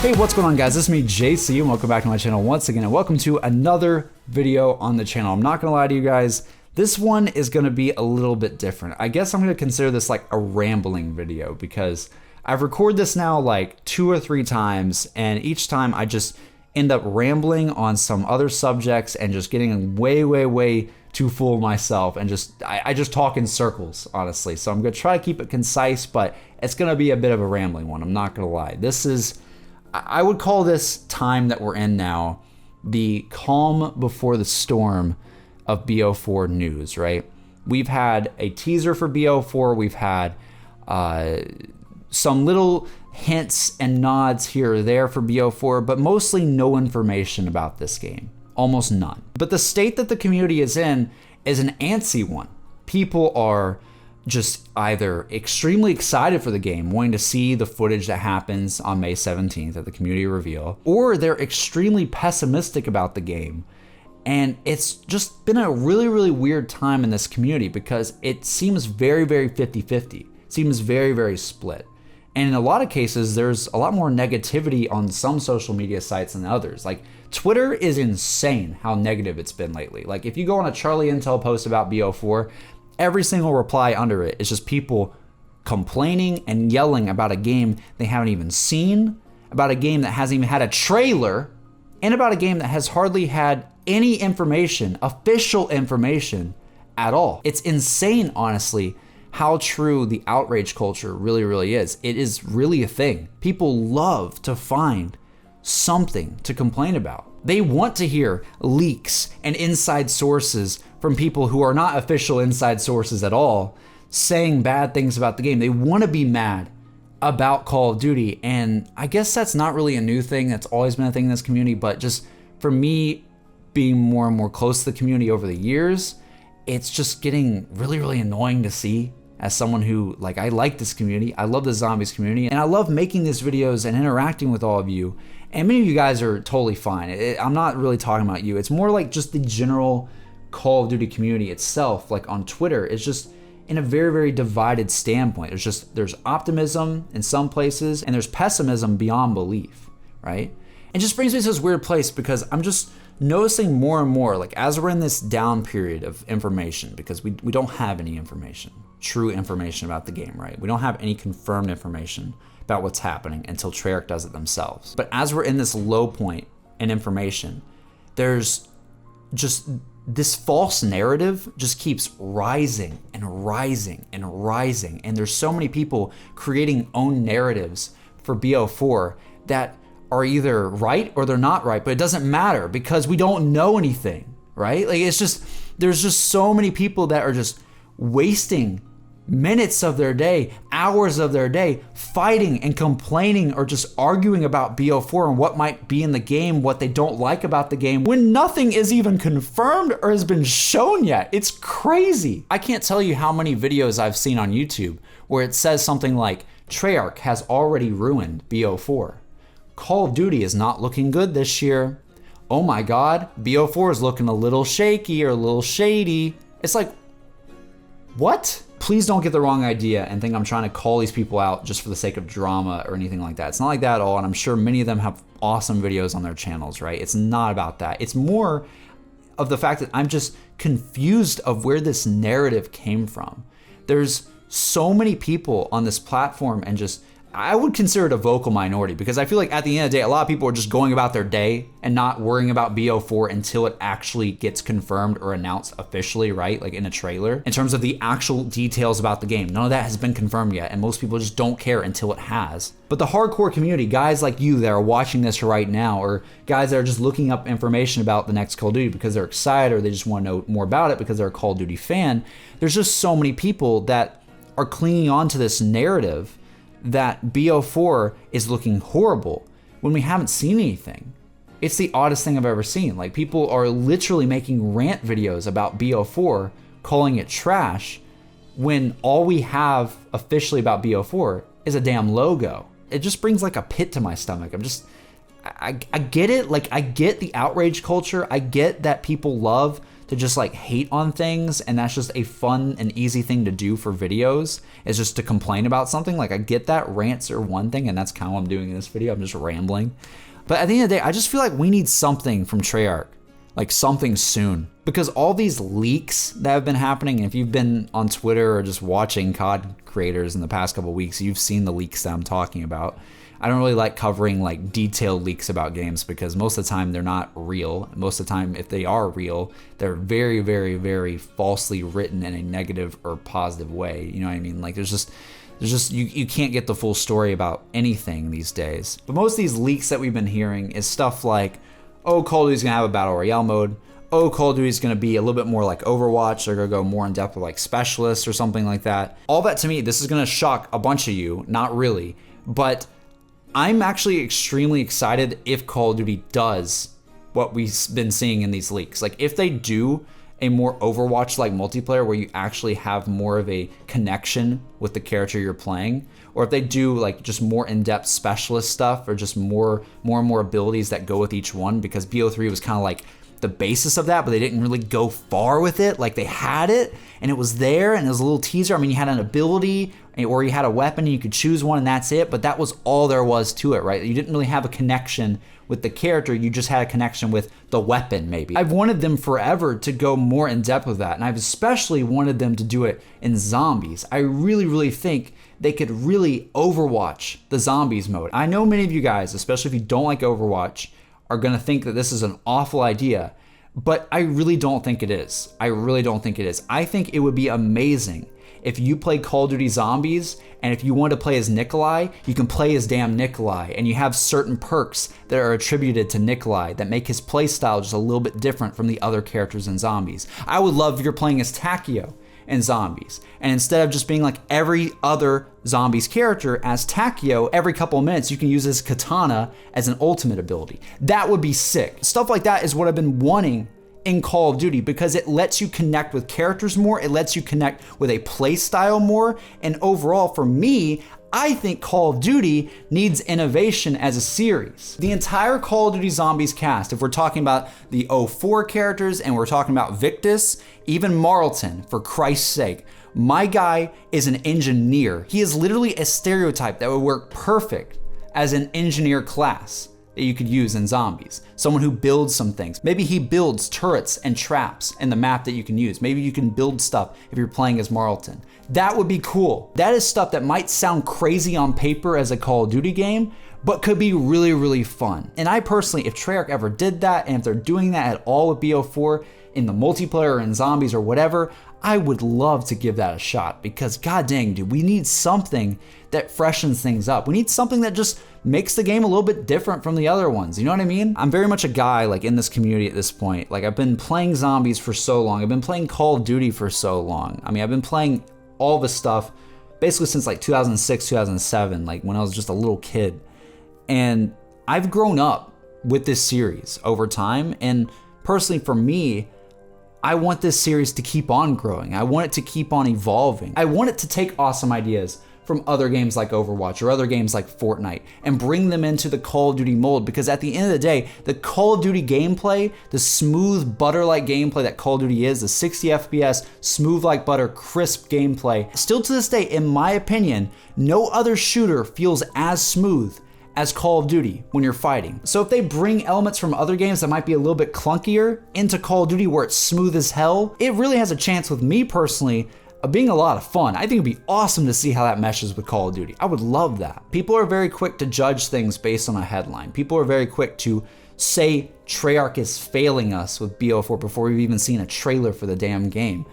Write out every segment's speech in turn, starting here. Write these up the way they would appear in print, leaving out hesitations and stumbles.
Hey, what's going on, guys? This is me, JC, and welcome back to my channel once again, and welcome to another video on the channel. I'm not gonna lie to you guys, this one is gonna be a little bit different. I guess I'm gonna consider this like a rambling video because I've recorded this now like 2 or 3 times, and each time I just end up rambling on some other subjects and just getting way too full of myself, and I just talk in circles, honestly. So I'm gonna try to keep it concise, but it's gonna be a bit of a rambling one, I'm not gonna lie. I would call this time that we're in now the calm before the storm of BO4 news, right? We've had a teaser for BO4, we've had some little hints and nods here or there for BO4, but mostly no information about this game, almost none. But the state that the community is in is an antsy one. People are just either extremely excited for the game, wanting to see the footage that happens on May 17th at the community reveal, or they're extremely pessimistic about the game. And it's just been a really weird time in this community because it seems very 50-50. It seems very split. And in a lot of cases, there's a lot more negativity on some social media sites than others. Like Twitter is insane how negative it's been lately. Like if you go on a Charlie Intel post about BO4, every single reply under it is just people complaining and yelling about a game they haven't even seen, about a game that hasn't even had a trailer, and about a game that has hardly had any information, official information at all. It's insane, honestly, how true the outrage culture really is. It is really a thing. People love to find something to complain about. They want to hear leaks and inside sources from people who are not official inside sources at all saying bad things about the game. They want to be mad about Call of Duty, and I guess that's not really a new thing. That's always been a thing in this community, but just for me being more and more close to the community over the years, it's just getting really annoying to see as someone who, like, I like this community. I love the zombies community, and I love making these videos and interacting with all of you. And many of you guys are totally fine. I'm not really talking about you. It's more like just the general Call of Duty community itself, like on Twitter, is just in a very divided standpoint. There's optimism in some places, and there's pessimism beyond belief, right? It just brings me to this weird place because I'm just noticing more and more, like as we're in this down period of information, because we don't have any information, true information about the game, right? We don't have any confirmed information about what's happening until Treyarch does it themselves. But as we're in this low point in information, there's just this false narrative just keeps rising, and there's so many people creating own narratives for BO4 that are either right or they're not right, but it doesn't matter because we don't know anything, right? Like there's just so many people that are just wasting minutes of their day, hours of their day, fighting and complaining or just arguing about BO4 and what might be in the game, what they don't like about the game, when nothing is even confirmed or has been shown yet. It's crazy. I can't tell you how many videos I've seen on YouTube where it says something like, Treyarch has already ruined BO4. Call of Duty is not looking good this year. Oh my God, BO4 is looking a little shaky or a little shady. It's like, what? Please don't get the wrong idea and think I'm trying to call these people out just for the sake of drama or anything like that. It's not like that at all, and I'm sure many of them have awesome videos on their channels, right? It's not about that. It's more of the fact that I'm just confused of where this narrative came from. There's so many people on this platform, and just, I would consider it a vocal minority because I feel like at the end of the day, a lot of people are just going about their day and not worrying about BO4 until it actually gets confirmed or announced officially, right? Like in a trailer. In terms of the actual details about the game, none of that has been confirmed yet, and most people just don't care until it has. But the hardcore community, guys like you that are watching this right now, or guys that are just looking up information about the next Call of Duty because they're excited or they just want to know more about it because they're a Call of Duty fan, there's just so many people that are clinging on to this narrative that BO4 is looking horrible when we haven't seen anything. It's the oddest thing I've ever seen. Like, people are literally making rant videos about BO4, calling it trash, when all we have officially about BO4 is a damn logo. It just brings like a pit to my stomach. I get it. Like, I get the outrage culture. I get that people love to just like hate on things, and that's just a fun and easy thing to do for videos, is just to complain about something. Like, I get that rants are one thing, and that's kind of what I'm doing in this video. I'm just rambling. But at the end of the day, I just feel like we need something from Treyarch, like something soon, because all these leaks that have been happening, and if you've been on Twitter or just watching COD creators in the past couple of weeks, you've seen the leaks that I'm talking about. I don't really like covering like detailed leaks about games because most of the time they're not real. Most of the time, if they are real, they're very, very, very falsely written in a negative or positive way. You know what I mean? Like there's just you can't get the full story about anything these days. But most of these leaks that we've been hearing is stuff like, oh, Call of Duty's gonna have a battle royale mode. Oh, Call of Duty's gonna be a little bit more like Overwatch. They're gonna go more in depth with like specialists or something like that. All that to me, this is gonna shock a bunch of you, not really, but I'm actually extremely excited if Call of Duty does what we've been seeing in these leaks. Like if they do a more Overwatch-like multiplayer where you actually have more of a connection with the character you're playing, or if they do like just more in-depth specialist stuff or just more and more abilities that go with each one, because BO3 was kind of like the basis of that, but they didn't really go far with it. Like they had it and it was there and it was a little teaser. I mean, you had an ability or you had a weapon and you could choose one and that's it, but that was all there was to it, right? You didn't really have a connection with the character, you just had a connection with the weapon maybe. I've wanted them forever to go more in depth with that, and I've especially wanted them to do it in zombies. I really, really think they could really Overwatch the zombies mode. I know many of you guys, especially if you don't like Overwatch, are gonna think that this is an awful idea, but I really don't think it is. I really don't think it is. I think it would be amazing if you play Call of Duty Zombies, and if you want to play as Nikolai, you can play as damn Nikolai, and you have certain perks that are attributed to Nikolai that make his playstyle just a little bit different from the other characters in Zombies. I would love if you're playing as Takeo in Zombies, and instead of just being like every other Zombies character as Takeo, every couple of minutes you can use his katana as an ultimate ability. That would be sick. Stuff like that is what I've been wanting in Call of Duty, because it lets you connect with characters more, it lets you connect with a play style more, and overall for me, I think Call of Duty needs innovation as a series. The entire Call of Duty Zombies cast, if we're talking about the 04 characters and we're talking about Victus, even Marlton, for Christ's sake, my guy is an engineer. He is literally a stereotype that would work perfect as an engineer class that you could use in Zombies. Someone who builds some things. Maybe he builds turrets and traps in the map that you can use. Maybe you can build stuff if you're playing as Marlton. That would be cool. That is stuff that might sound crazy on paper as a Call of Duty game, but could be really, really fun. And I personally, if Treyarch ever did that, and if they're doing that at all with BO4 in the multiplayer or in Zombies or whatever, I would love to give that a shot, because god dang, dude, we need something that freshens things up. We need something that just makes the game a little bit different from the other ones. You know what I mean? I'm very much a guy like in this community at this point. Like I've been playing Zombies for so long. I've been playing Call of Duty for so long. I mean, I've been playing all this stuff basically since like 2006, 2007, like when I was just a little kid. And I've grown up with this series over time. And personally for me, I want this series to keep on growing. I want it to keep on evolving. I want it to take awesome ideas from other games like Overwatch or other games like Fortnite and bring them into the Call of Duty mold, because at the end of the day, the Call of Duty gameplay, the smooth butter-like gameplay that Call of Duty is, the 60 FPS, smooth like butter, crisp gameplay, still to this day, in my opinion, no other shooter feels as smooth as Call of Duty when you're fighting. So if they bring elements from other games that might be a little bit clunkier into Call of Duty where it's smooth as hell, it really has a chance with me personally of being a lot of fun. I think it'd be awesome to see how that meshes with Call of Duty. I would love that. People are very quick to judge things based on a headline. People are very quick to say Treyarch is failing us with BO4 before we've even seen a trailer for the damn game.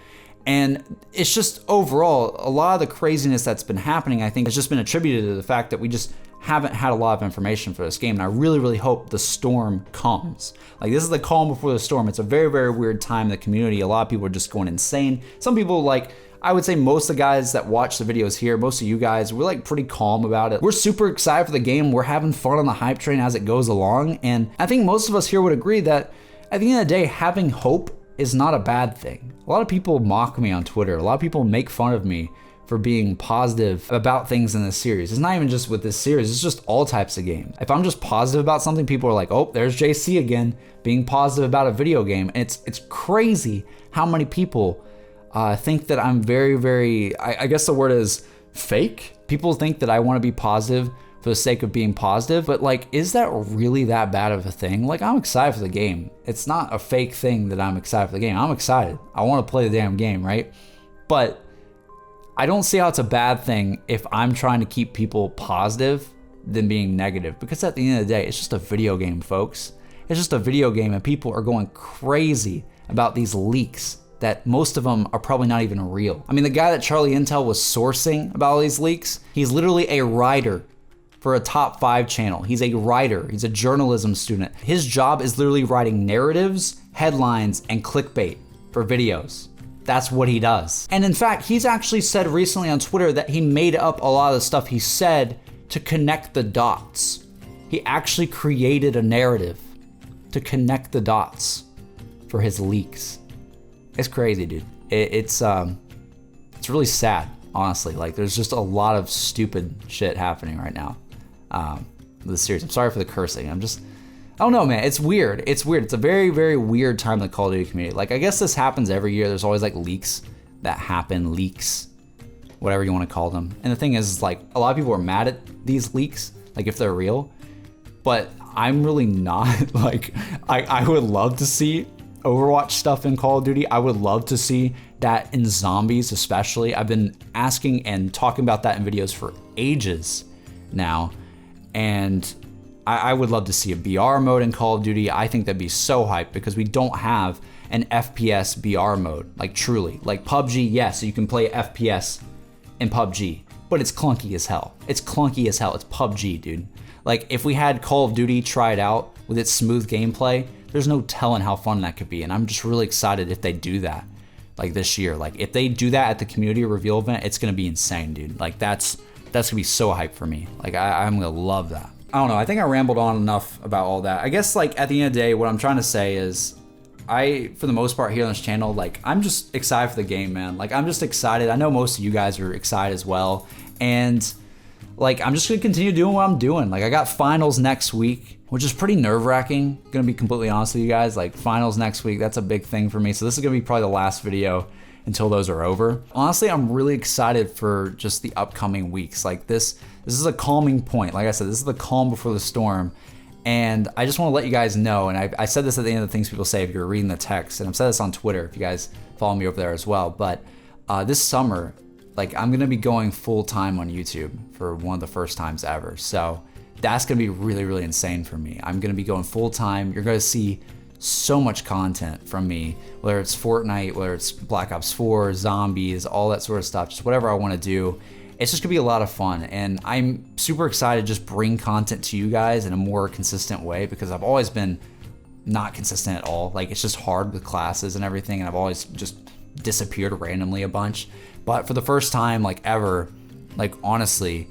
And it's just overall, a lot of the craziness that's been happening, I think, has just been attributed to the fact that we just haven't had a lot of information for this game. And I really, really hope the storm comes. Like, this is the calm before the storm. It's a very, very weird time in the community. A lot of people are just going insane. Some people, like, I would say most of the guys that watch the videos here, most of you guys, we're like pretty calm about it. We're super excited for the game. We're having fun on the hype train as it goes along. And I think most of us here would agree that at the end of the day, having hope is not a bad thing. A lot of people mock me on Twitter. A lot of people make fun of me for being positive about things in this series. It's not even just with this series, it's just all types of games. If I'm just positive about something, people are like, oh, there's JC again, being positive about a video game. And it's crazy how many people think that I'm very, I guess the word is fake. People think that I want to be positive for the sake of being positive, but like, is that really that bad of a thing? Like, I'm excited for the game. It's not a fake thing that I'm excited for the game. I'm excited. I want to play the damn game, right? But I don't see how it's a bad thing if I'm trying to keep people positive than being negative, because at the end of the day, it's just a video game, folks. It's just a video game, and people are going crazy about these leaks that most of them are probably not even real. I mean, the guy that Charlie Intel was sourcing about all these leaks, he's literally a writer for a top 5 channel. He's a writer, he's a journalism student. His job is literally writing narratives, headlines, and clickbait for videos. That's what he does. And in fact, he's actually said recently on Twitter that he made up a lot of the stuff he said to connect the dots. He actually created a narrative to connect the dots for his leaks. It's crazy, dude. It's really sad, honestly. Like, there's just a lot of stupid shit happening right now with the series. I'm sorry for the cursing. I don't know, man. It's weird. It's weird. It's a very weird time in the Call of Duty community. Like, I guess this happens every year. There's always like leaks that happen, leaks, whatever you want to call them. And the thing is, like, a lot of people are mad at these leaks, like if they're real, but I'm really not. Like, I would love to see Overwatch stuff in Call of Duty. I would love to see that in zombies, especially. I've been asking and talking about that in videos for ages now, and I would love to see a BR mode in Call of Duty. I think that'd be so hype, because we don't have an FPS BR mode, like truly. Like PUBG, yes, you can play FPS in PUBG, but it's clunky as hell. It's clunky as hell. It's PUBG, dude. Like, if we had Call of Duty try it out with its smooth gameplay, there's no telling how fun that could be. And I'm just really excited if they do that, like this year. Like, if they do that at the community reveal event, it's gonna be insane, dude. Like, that's gonna be so hype for me. Like, I'm gonna love that. I don't know, I think I rambled on enough about all that. I guess, like, at the end of the day, what I'm trying to say is, for the most part here on this channel, like, I'm just excited for the game, man. Like, I'm just excited. I know most of you guys are excited as well. And, like, I'm just gonna continue doing what I'm doing. Like, I got finals next week, which is pretty nerve-wracking, gonna be completely honest with you guys. Like, finals next week, that's a big thing for me. So this is gonna be probably the last video until those are over. Honestly, I'm really excited for just the upcoming weeks. Like, this is a calming point. Like I said, this is the calm before the storm. And I just want to let you guys know, and I said this at the end of the things people say if you're reading the text, and I've said this on Twitter if you guys follow me over there as well, but this summer, like, I'm gonna be going full time on YouTube for one of the first times ever. So that's gonna be really insane for me. I'm gonna be going full time. You're gonna see so much content from me, whether it's Fortnite, whether it's Black Ops 4, zombies, all that sort of stuff, just whatever I want to do. It's just gonna be a lot of fun, and I'm super excited to just bring content to you guys in a more consistent way, because I've always been not consistent at all. Like, it's just hard with classes and everything, and I've always just disappeared randomly a bunch. But for the first time, like, ever, like, honestly,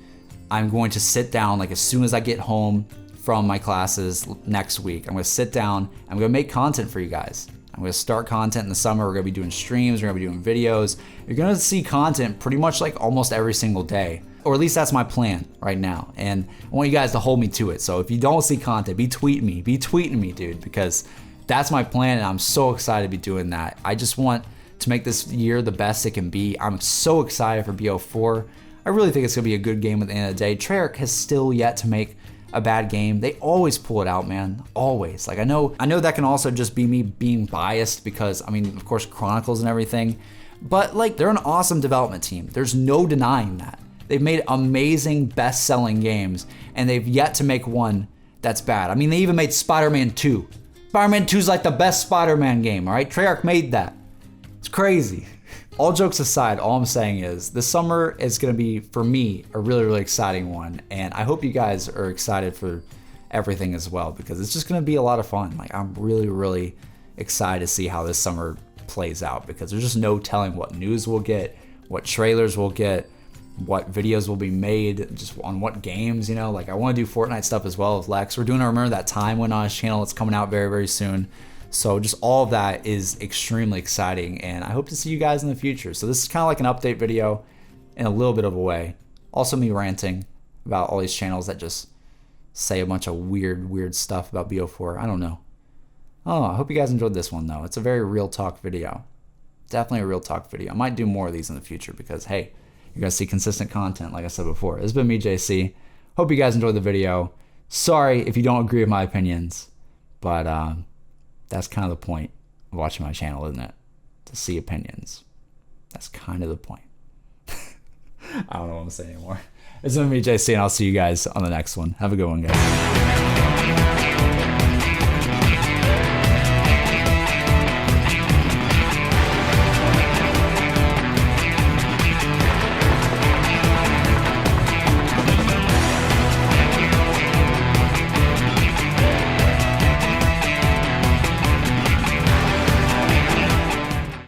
I'm going to sit down, like, as soon as I get home from my classes next week, I'm gonna sit down, I'm gonna make content for you guys. I'm gonna start content in the summer. We're gonna be doing streams, we're gonna be doing videos. You're gonna see content pretty much like almost every single day, or at least that's my plan right now. And I want you guys to hold me to it. So if you don't see content, be tweeting me, dude, because that's my plan, and I'm so excited to be doing that. I just want to make this year the best it can be. I'm so excited for BO4. I really think it's gonna be a good game at the end of the day. Treyarch has still yet to make a bad game. They always pull it out, man. Always. Like, I know that can also just be me being biased, because, I mean, of course, Chronicles and everything, but, like, they're an awesome development team. There's no denying that. They've made amazing best-selling games, and they've yet to make one that's bad. I mean, they even made Spider-Man 2. Spider-Man 2 is like the best Spider-Man game, all right? Treyarch made that. It's crazy. All jokes aside, all I'm saying is this summer is gonna be, for me, a really exciting one. And I hope you guys are excited for everything as well, because it's just gonna be a lot of fun. Like, I'm really excited to see how this summer plays out, because there's just no telling what news we'll get, what trailers we'll get, what videos will be made, just on what games, you know? Like, I wanna do Fortnite stuff as well with Lex. We're doing our Remember That Time one on his channel. It's coming out very soon. So just all of that is extremely exciting, and I hope to see you guys in the future. So this is kind of like an update video. in a little bit of a way. Also me ranting about all these channels that just say a bunch of weird stuff about BO4. I don't know. Oh, I hope you guys enjoyed this one though. It's a very real talk video. Definitely a real talk video. I might do more of these in the future because, hey, you're going to see consistent content like I said before. This has been me, JC. Hope you guys enjoyed the video. Sorry if you don't agree with my opinions, but that's kind of the point of watching my channel, isn't it? To see opinions. That's kind of the point. I don't know what I'm saying anymore. It's been me, JC, and I'll see you guys on the next one. Have a good one, guys.